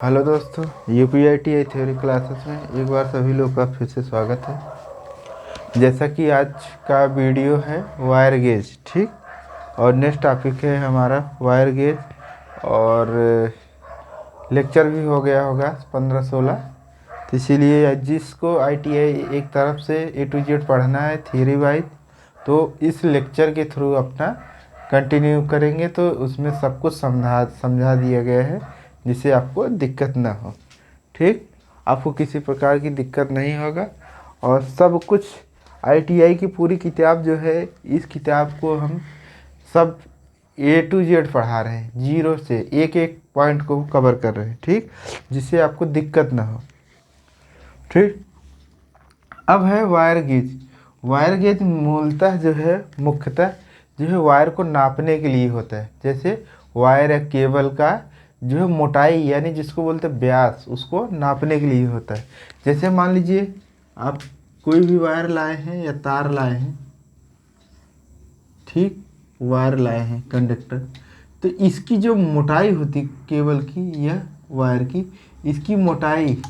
Hello दोस्तों, यूपीआईटी theory classes में एक बार सभी लोग का फिर से स्वागत है। जैसा कि आज का वीडियो है वायर गेज, ठीक। और नेक्स्ट टॉपिक है हमारा वायर गेज। और लेक्चर भी हो गया होगा 15-16। तो इसीलिए जिसको आईटीआई एक तरफ से ए टू जेड पढ़ना है थ्योरी वाइज, तो इस लेक्चर के थ्रू अपना कंटिन्यू करेंगे। तो उसमें सब कुछ समझा दिया गया है जिससे आपको दिक्कत ना हो, ठीक। आपको किसी प्रकार की दिक्कत नहीं होगा। और सब कुछ आईटीआई की पूरी किताब जो है, इस किताब को हम सब ए टू जेड पढ़ा रहे हैं, जीरो से एक एक पॉइंट को कवर कर रहे हैं, ठीक। जिससे आपको दिक्कत ना हो, ठीक। अब है वायर गेज। वायर गेज मूलतः जो है, मुख्यतः जो है वायर को नापने के लिए होता है। जैसे वायर या केबल का जो है मोटाई, यानी जिसको बोलते हैं व्यास, उसको नापने के लिए होता है। जैसे मान लीजिए आप कोई भी वायर लाए हैं या तार लाए हैं, ठीक। वायर लाए हैं, कंडक्टर। तो इसकी जो मोटाई होती केबल की या वायर की, इसकी मोटाई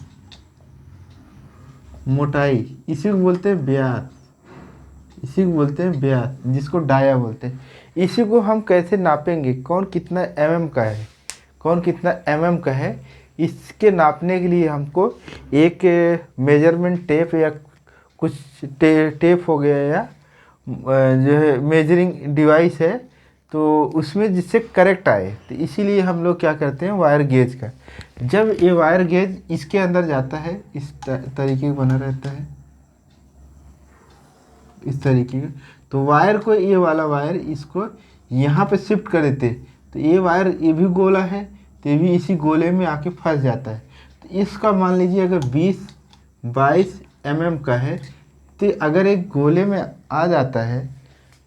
मोटाई इसी को बोलते हैं व्यास। इसी को बोलते हैं व्यास, जिसको डाया बोलते हैं। इसी को हम कैसे नापेंगे, कौन कितना एमएम का है, कौन कितना एमएम का है, इसके नापने के लिए हमको एक मेजरमेंट टेप या कुछ टेप हो गया, या जो है मेजरिंग डिवाइस है, तो उसमें जिससे करेक्ट आए। तो इसीलिए हम लोग क्या करते हैं, वायर गेज का। जब ये वायर गेज इसके अंदर जाता है, इस तरीके का बना रहता है, इस तरीके का। तो वायर को, ये वाला वायर इसको यहाँ पे शिफ्ट कर देते। तो ये वायर ये भी गोला है, तो ये भी इसी गोले में आके फंस जाता है। तो इसका मान लीजिए अगर 20-22 एमएम का है, तो अगर एक गोले में आ जाता है,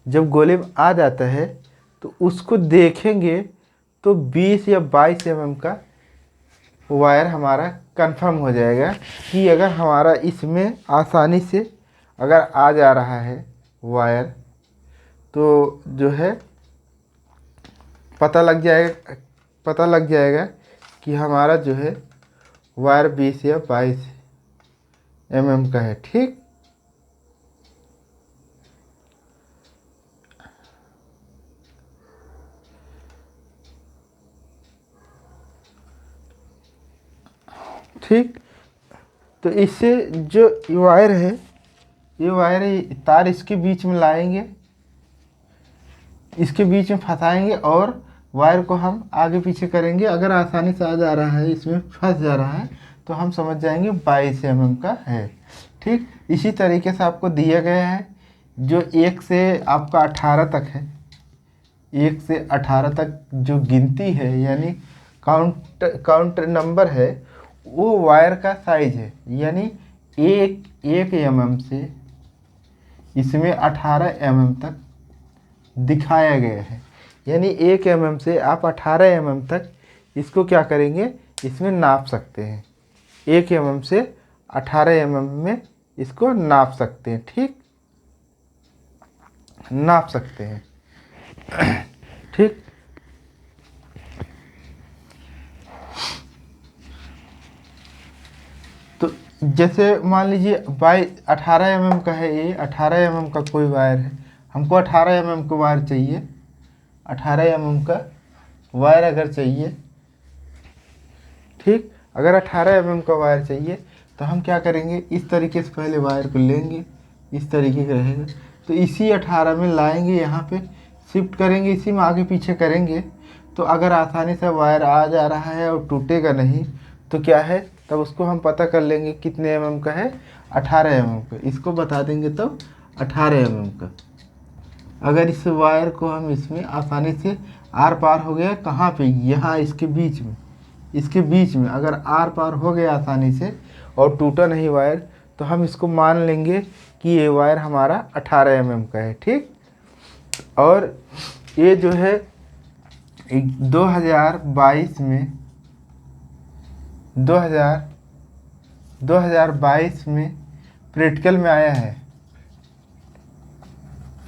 जब गोले में आ जाता है तो उसको देखेंगे तो 20 या 22 एमएम का वायर हमारा कंफर्म हो जाएगा कि अगर हमारा इसमें आसानी से अगर आ जा रहा है वायर, तो जो है पता लग जाएगा कि हमारा जो है वायर 20 या 22 एमएम का है, ठीक। ठीक। तो इससे जो वायर है, ये वायर तार इसके बीच में लाएंगे, इसके बीच में फंसाएंगे और वायर को हम आगे पीछे करेंगे। अगर आसानी से आ जा रहा है, इसमें फंस जा रहा है, तो हम समझ जाएंगे 22 एमएम का है, ठीक। इसी तरीके से आपको दिया गया है जो 1 से आपका 18 तक है। 1 से 18 तक जो गिनती है, यानी काउंट नंबर है, वो वायर का साइज है। यानी एक एक एमएम से इसमें 18 एमएम तक दिखाया गया है। यानी 1 एमएम से आप 18 एमएम तक इसको क्या करेंगे, इसमें नाप सकते हैं। 1 एमएम से 18 एमएम में इसको नाप सकते हैं, ठीक, नाप सकते हैं, ठीक। तो जैसे मान लीजिए 18 एमएम का है, ये 18 एमएम का कोई वायर है, हमको 18 एमएम का वायर चाहिए। 18 एमएम का वायर अगर चाहिए, ठीक। अगर 18 एमएम का वायर चाहिए तो हम क्या करेंगे, इस तरीके से पहले वायर को लेंगे, इस तरीके का रहेगा। तो इसी 18 में लाएंगे, यहाँ पे शिफ्ट करेंगे, इसी में आगे पीछे करेंगे। तो अगर आसानी से वायर आ जा रहा है और टूटेगा नहीं, तो क्या है, तब उसको हम पता कर लेंगे कितने एमएम का है, 18 एमएम का। इसको बता देंगे तब 18 एमएम का। अगर इस वायर को हम इसमें आसानी से आर पार हो गया, कहाँ पे, यहाँ इसके बीच में, इसके बीच में अगर आर पार हो गया आसानी से और टूटा नहीं वायर, तो हम इसको मान लेंगे कि ये वायर हमारा 18 एमएम का है, ठीक। और ये जो है 2022 में 2022 में प्रैक्टिकल में आया है,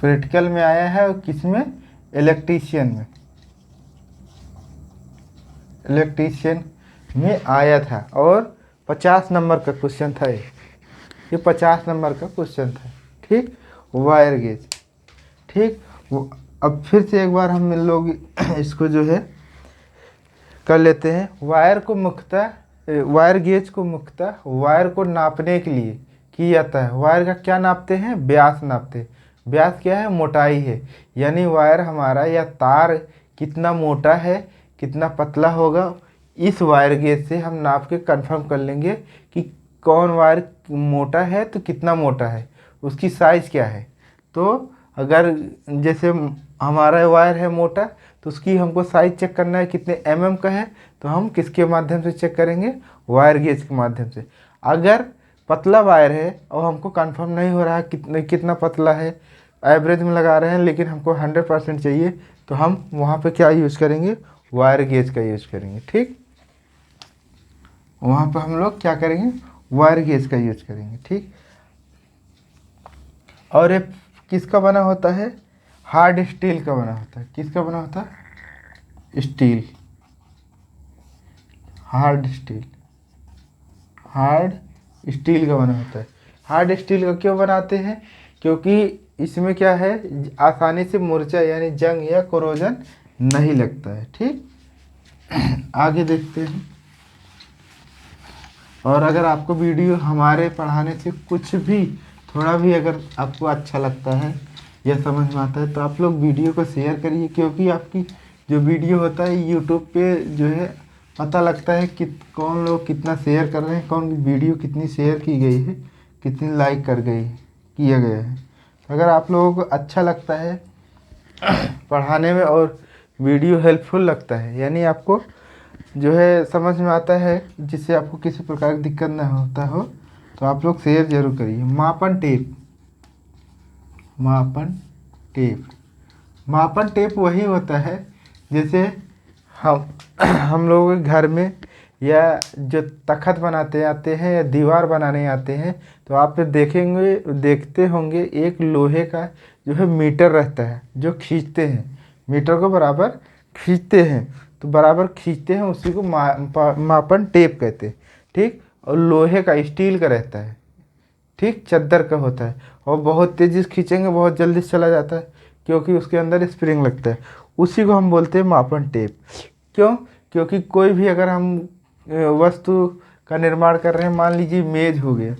प्रैक्टिकल में आया है। और किस में, इलेक्ट्रीशियन में, इलेक्ट्रीशियन में आया था और 50 नंबर का क्वेश्चन था ये 50 नंबर का क्वेश्चन था। ठीक, वायर गेज। ठीक, अब फिर से एक बार हम लोग इसको जो है कर लेते हैं। वायर गेज को मुख्यतः वायर को नापने के लिए किया जाता है। वायर का क्या नापते हैं? व्यास नापते हैं। व्यास क्या है? मोटाई है। यानी वायर हमारा या तार कितना मोटा है, कितना पतला होगा, इस वायर गेज से हम नाप के कंफर्म कर लेंगे कि कौन वायर मोटा है तो कितना मोटा है, उसकी साइज़ क्या है। तो अगर जैसे हमारा वायर है मोटा तो उसकी हमको साइज़ चेक करना है कितने mm का है, तो हम किसके माध्यम से चेक करेंगे? वायर गेज के माध्यम से। अगर पतला वायर है और हमको कंफर्म नहीं हो रहा है कितना पतला है, एवरेज में लगा रहे हैं लेकिन हमको 100% चाहिए, तो हम वहाँ पे क्या यूज़ करेंगे? वायर गेज का यूज़ करेंगे। ठीक, वहाँ पर हम लोग क्या करेंगे? वायर गेज का यूज़ करेंगे। ठीक, और ये किसका बना होता है? हार्ड स्टील का बना होता है। किसका बना होता है? Steel, hard steel, hard steel का बना होता है। हार्ड स्टील का क्यों बनाते हैं? क्योंकि इसमें क्या है, आसानी से मुरझा यानी जंग या कोरोजन नहीं लगता है। ठीक, आगे देखते हैं। और अगर आपको वीडियो हमारे पढ़ाने से कुछ भी थोड़ा भी अगर आपको अच्छा लगता है या समझ में आता है तो आप लोग वीडियो को शेयर करिए, क्योंकि आपकी जो वीडियो होता है यूट्यूब पे जो है पता लगता है कि कौन लोग कितना शेयर कर रहे हैं, कौन वीडियो कितनी शेयर की गई है, कितनी लाइक किया गया है। अगर आप लोगों को अच्छा लगता है पढ़ाने में और वीडियो हेल्पफुल लगता है, यानी आपको जो है समझ में आता है, जिससे आपको किसी प्रकार की दिक्कत ना होता हो, तो आप लोग शेयर जरूर करिए। मापन टेप, मापन टेप, मापन टेप वही होता है जैसे हम लोगों के घर में या जो तख़त बनाते आते हैं या दीवार बनाने आते हैं, तो आप देखते होंगे एक लोहे का जो है मीटर रहता है जो खींचते हैं, मीटर को बराबर खींचते हैं, तो बराबर खींचते हैं उसी को मापन टेप कहते हैं। ठीक, और लोहे का स्टील का रहता है। ठीक, चद्दर का होता है और बहुत तेज़ी से खींचेंगे बहुत जल्दी से चला जाता है, क्योंकि उसके अंदर स्प्रिंग लगता है। उसी को हम बोलते हैं मापन टेप। क्यों? क्योंकि कोई भी अगर हम वस्तु का निर्माण कर रहे हैं, मान लीजिए मेज़ हो गया,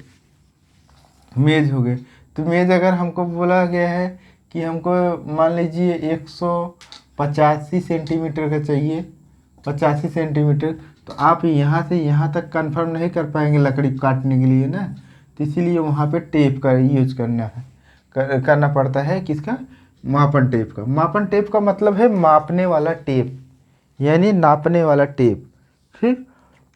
मेज़ हो गए, तो मेज़ अगर हमको बोला गया है कि हमको मान लीजिए 185 सेंटीमीटर का चाहिए, 85 सेंटीमीटर, तो आप यहाँ से यहाँ तक कंफर्म नहीं कर पाएंगे लकड़ी काटने के लिए ना, तो इसीलिए वहाँ पे टेप का यूज करना पड़ता है। किसका? मापन टेप का। मापन टेप का मतलब है मापने वाला टेप, यानी नापने वाला टेप। ठीक,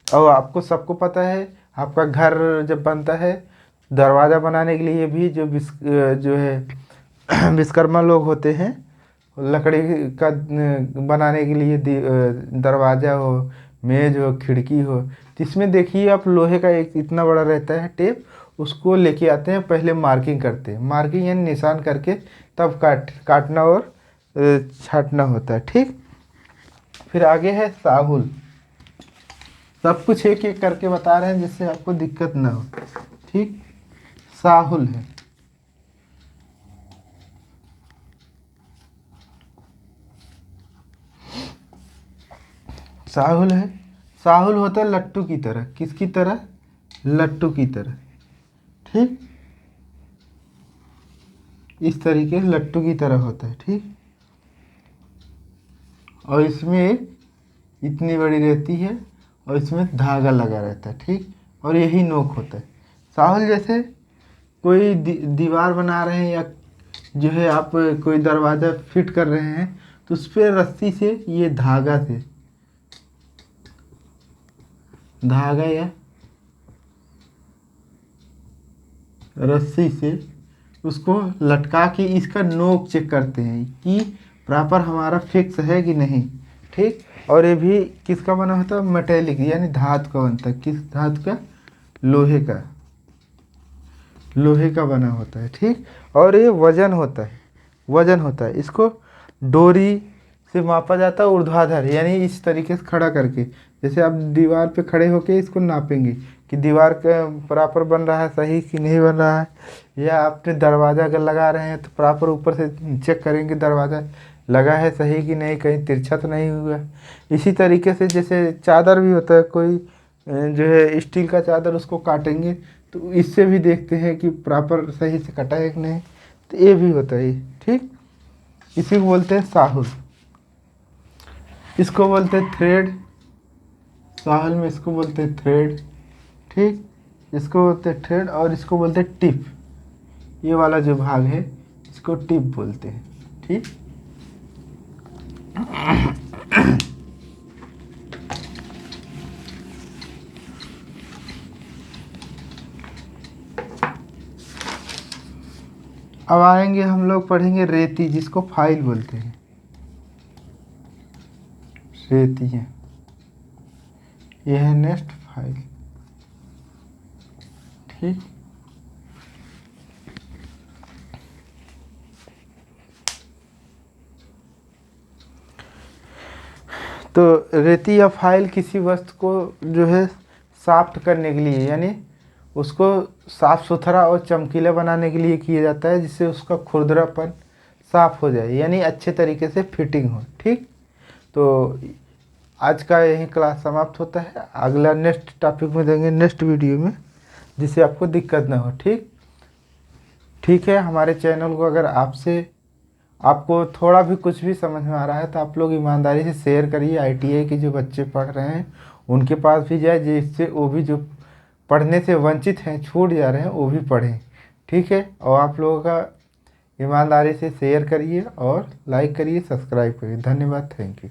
और आपको सबको पता है, आपका घर जब बनता है, दरवाज़ा बनाने के लिए भी जो है विश्वकर्मा लोग होते हैं, लकड़ी का बनाने के लिए दरवाज़ा हो, मेज हो, खिड़की हो, तो इसमें देखिए आप लोहे का एक इतना बड़ा रहता है टेप, उसको लेके आते हैं, पहले मार्किंग करते हैं, मार्किंग यानी निशान करके तब काटना और छाटना होता है। ठीक, फिर आगे है साहुल। सब कुछ एक एक करके बता रहे हैं जिससे आपको दिक्कत ना हो। ठीक, साहुल है, साहुल है। साहुल होता है लट्टू की तरह। किसकी तरह? लट्टू की तरह। ठीक, इस तरीके से लट्टू की तरह होता है। ठीक, और इसमें इतनी बड़ी रहती है और इसमें धागा लगा रहता है। ठीक, और यही नोक होता है। साहुल जैसे कोई दीवार बना रहे हैं या जो है आप कोई दरवाज़ा फिट कर रहे हैं, तो उस पर रस्सी से ये धागा या रस्सी से उसको लटका के इसका नोक चेक करते हैं कि प्रॉपर हमारा फिक्स है कि नहीं। ठीक, और ये भी किसका बना होता है? मेटेलिक, यानी धातु का बनता है। किस धातु का? लोहे का, लोहे का बना होता है। ठीक, और ये वजन होता है, वजन होता है। इसको डोरी से मापा जाता है ऊर्ध्वाधर, यानी इस तरीके से खड़ा करके, जैसे आप दीवार पे खड़े होके इसको नापेंगे कि दीवार का प्रॉपर बन रहा है सही कि नहीं बन रहा है, या आपने दरवाज़ा अगर लगा रहे हैं तो प्रॉपर ऊपर से चेक करेंगे दरवाज़ा लगा है सही कि नहीं, कहीं तिरछा तो नहीं हुआ। इसी तरीके से जैसे चादर भी होता है, कोई जो है स्टील का चादर उसको काटेंगे तो इससे भी देखते हैं कि प्रॉपर सही से कटा है कि नहीं, तो ये भी होता है। ठीक, इसी को बोलते हैं साहुल, इसको बोलते हैं थ्रेड, साहुल में इसको बोलते हैं थ्रेड। ठीक, इसको बोलते हैं थ्रेड और इसको बोलते हैं टिप। ये वाला जो भाग है इसको टिप बोलते हैं। ठीक, अब आएंगे हम लोग पढ़ेंगे रेती, जिसको फाइल बोलते हैं। रेती है, यह है नेक्स्ट फाइल। ठीक, तो रेती या फाइल किसी वस्तु को जो है साफ्ट करने के लिए, यानी उसको साफ़ सुथरा और चमकीला बनाने के लिए किया जाता है, जिससे उसका खुरदरापन साफ हो जाए, यानी अच्छे तरीके से फिटिंग हो। ठीक, तो आज का यही क्लास समाप्त होता है। अगला नेक्स्ट टॉपिक में देंगे नेक्स्ट वीडियो में, जिससे आपको दिक्कत ना हो। ठीक, ठीक है। हमारे चैनल को अगर आपको थोड़ा भी कुछ भी समझ में आ रहा है तो आप लोग ईमानदारी से शेयर करिए। ITI के जो बच्चे पढ़ रहे हैं उनके पास भी जाए, जिससे वो भी जो पढ़ने से वंचित हैं, छूट जा रहे हैं, वो भी पढ़ें। ठीक है, और आप लोगों का ईमानदारी से शेयर करिए और लाइक करिए, सब्सक्राइब करिए। धन्यवाद, थैंक यू।